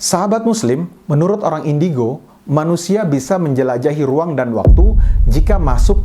Sahabat Muslim, menurut orang Indigo, manusia bisa menjelajahi ruang dan waktu jika masuk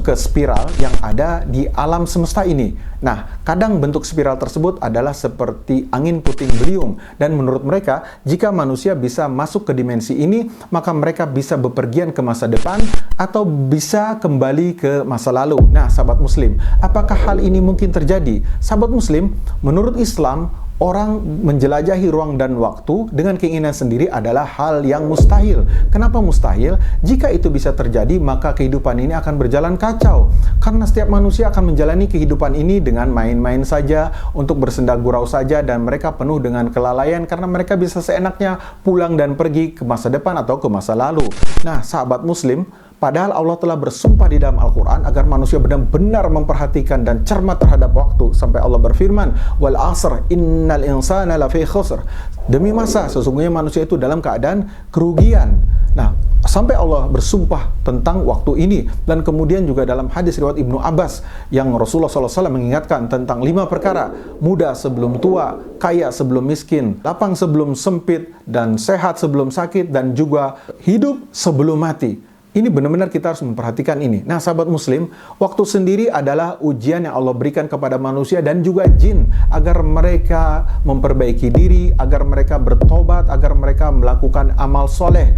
ke spiral yang ada di alam semesta ini. Nah, kadang bentuk spiral tersebut adalah seperti angin puting beliung, dan menurut mereka, jika manusia bisa masuk ke dimensi ini, maka mereka bisa bepergian ke masa depan atau bisa kembali ke masa lalu. Nah, sahabat Muslim, apakah hal ini mungkin terjadi? Sahabat Muslim, menurut Islam, orang menjelajahi ruang dan waktu dengan keinginan sendiri adalah hal yang mustahil. Kenapa mustahil? Jika itu bisa terjadi, maka kehidupan ini akan berjalan kacau. Karena setiap manusia akan menjalani kehidupan ini dengan main-main saja, untuk bersenda gurau saja, dan mereka penuh dengan kelalaian karena mereka bisa seenaknya pulang dan pergi ke masa depan atau ke masa lalu. Nah, sahabat Muslim, padahal Allah telah bersumpah di dalam Al-Quran agar manusia benar-benar memperhatikan dan cermat terhadap waktu. Sampai Allah berfirman, wal asr innal insana lafi khusr. Demi masa, sesungguhnya manusia itu dalam keadaan kerugian. Nah, sampai Allah bersumpah tentang waktu ini. Dan kemudian juga dalam hadis riwayat Ibnu Abbas, yang Rasulullah SAW mengingatkan tentang 5 perkara: muda sebelum tua, kaya sebelum miskin, lapang sebelum sempit, dan sehat sebelum sakit, dan juga hidup sebelum mati. Ini benar-benar kita harus memperhatikan ini. Nah, sahabat Muslim, waktu sendiri adalah ujian yang Allah berikan kepada manusia dan juga jin, agar mereka memperbaiki diri, agar mereka bertobat, agar mereka melakukan amal soleh.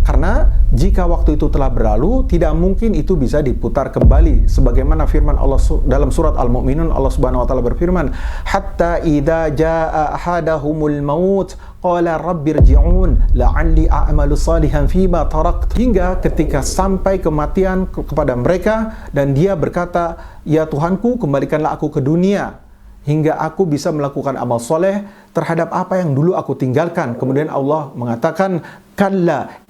Karena jika waktu itu telah berlalu, tidak mungkin itu bisa diputar kembali. Sebagaimana firman Allah dalam surat Al-Mu'minun, Allah Subhanahu wa taala berfirman, "Hatta idza jaa ahadahumul maut qala rabbirji'un la'alli a'malu salihan fima tarakt." Hingga ketika sampai kematian kepada mereka dan dia berkata, "Ya Tuhanku, kembalikanlah aku ke dunia hingga aku bisa melakukan amal soleh terhadap apa yang dulu aku tinggalkan." Kemudian Allah mengatakan, "Kalla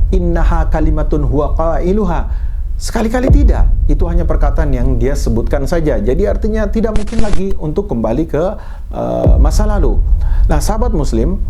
innaha kalimatun huwa qailuha." Sekali-kali tidak, itu hanya perkataan yang dia sebutkan saja. Jadi artinya tidak mungkin lagi untuk kembali ke masa lalu. Nah, sahabat Muslim,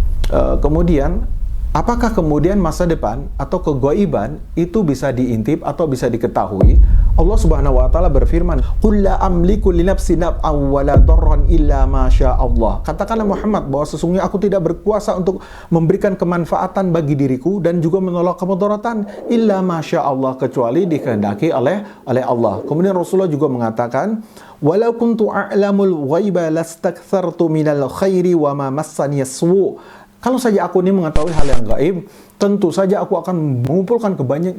kemudian apakah kemudian masa depan atau kegaiban itu bisa diintip atau bisa diketahui? Allah Subhanahu wa taala berfirman, "Qul la amliku li nafsi naf'an wa la darran illa ma syaa Allah." Katakanlah Muhammad bahwa sesungguhnya aku tidak berkuasa untuk memberikan kemanfaatan bagi diriku dan juga menolak kemudaratan illa ma syaa Allah, kecuali dikehendaki oleh Allah. Kemudian Rasulullah juga mengatakan, "Walau kuntu a'lamul ghaiba lastakthartu minal khairi wa ma massani as-su'." Kalau saja aku ini mengetahui hal yang gaib, tentu saja aku akan mengumpulkan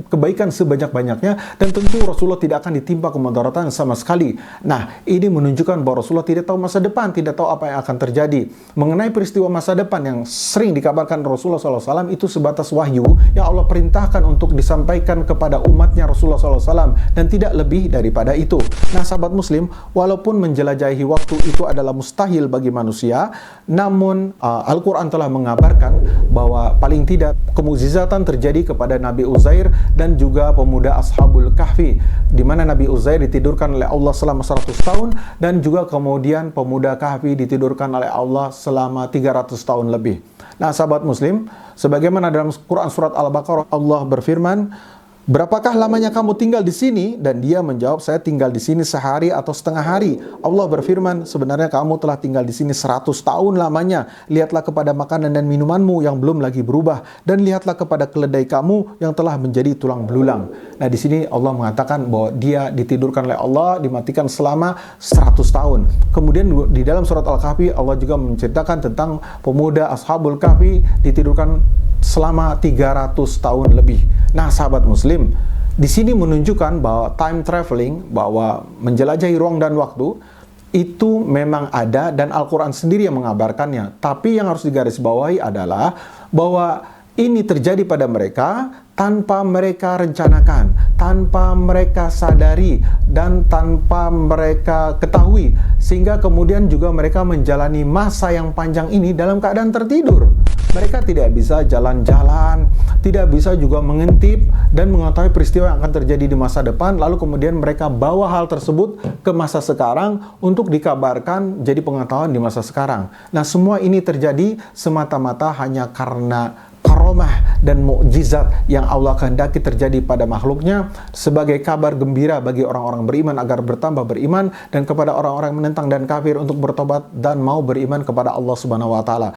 kebaikan sebanyak-banyaknya, dan tentu Rasulullah tidak akan ditimpa kemudaratan sama sekali. Nah, ini menunjukkan bahwa Rasulullah tidak tahu masa depan, tidak tahu apa yang akan terjadi. Mengenai peristiwa masa depan yang sering dikabarkan Rasulullah SAW, itu sebatas wahyu yang Allah perintahkan untuk disampaikan kepada umatnya Rasulullah SAW, dan tidak lebih daripada itu. Nah, sahabat Muslim, walaupun menjelajahi waktu itu adalah mustahil bagi manusia, namun Al-Quran telah mengabarkan bahwa paling tidak mukjizatan terjadi kepada Nabi Uzair dan juga pemuda Ashabul Kahfi, di mana Nabi Uzair ditidurkan oleh Allah selama 100 tahun dan juga kemudian pemuda Kahfi ditidurkan oleh Allah selama 300 tahun lebih. Nah, sahabat Muslim, sebagaimana dalam Quran surat Al-Baqarah Allah berfirman, "Berapakah lamanya kamu tinggal di sini?" Dan dia menjawab, "Saya tinggal di sini sehari atau setengah hari." Allah berfirman, "Sebenarnya kamu telah tinggal di sini 100 tahun lamanya. Lihatlah kepada makanan dan minumanmu yang belum lagi berubah, dan lihatlah kepada keledai kamu yang telah menjadi tulang belulang." Nah, di sini Allah mengatakan bahwa dia ditidurkan oleh Allah, dimatikan selama 100 tahun. Kemudian di dalam surat Al-Kahfi Allah juga menceritakan tentang pemuda Ashabul Kahfi ditidurkan selama 300 tahun lebih. Nah, sahabat Muslim, di sini menunjukkan bahwa time traveling, bahwa menjelajahi ruang dan waktu itu memang ada, dan Al-Quran sendiri yang mengabarkannya. Tapi yang harus digarisbawahi adalah bahwa ini terjadi pada mereka tanpa mereka rencanakan, tanpa mereka sadari, dan tanpa mereka ketahui, sehingga kemudian juga mereka menjalani masa yang panjang ini dalam keadaan tertidur. Mereka tidak bisa jalan-jalan, tidak bisa juga mengintip dan mengetahui peristiwa yang akan terjadi di masa depan, lalu kemudian mereka bawa hal tersebut ke masa sekarang untuk dikabarkan jadi pengetahuan di masa sekarang. Nah, semua ini terjadi semata-mata hanya karena karomah dan mukjizat yang Allah kehendaki terjadi pada makhluknya, sebagai kabar gembira bagi orang-orang beriman agar bertambah beriman, dan kepada orang-orang menentang dan kafir untuk bertobat dan mau beriman kepada Allah Subhanahu wa taala.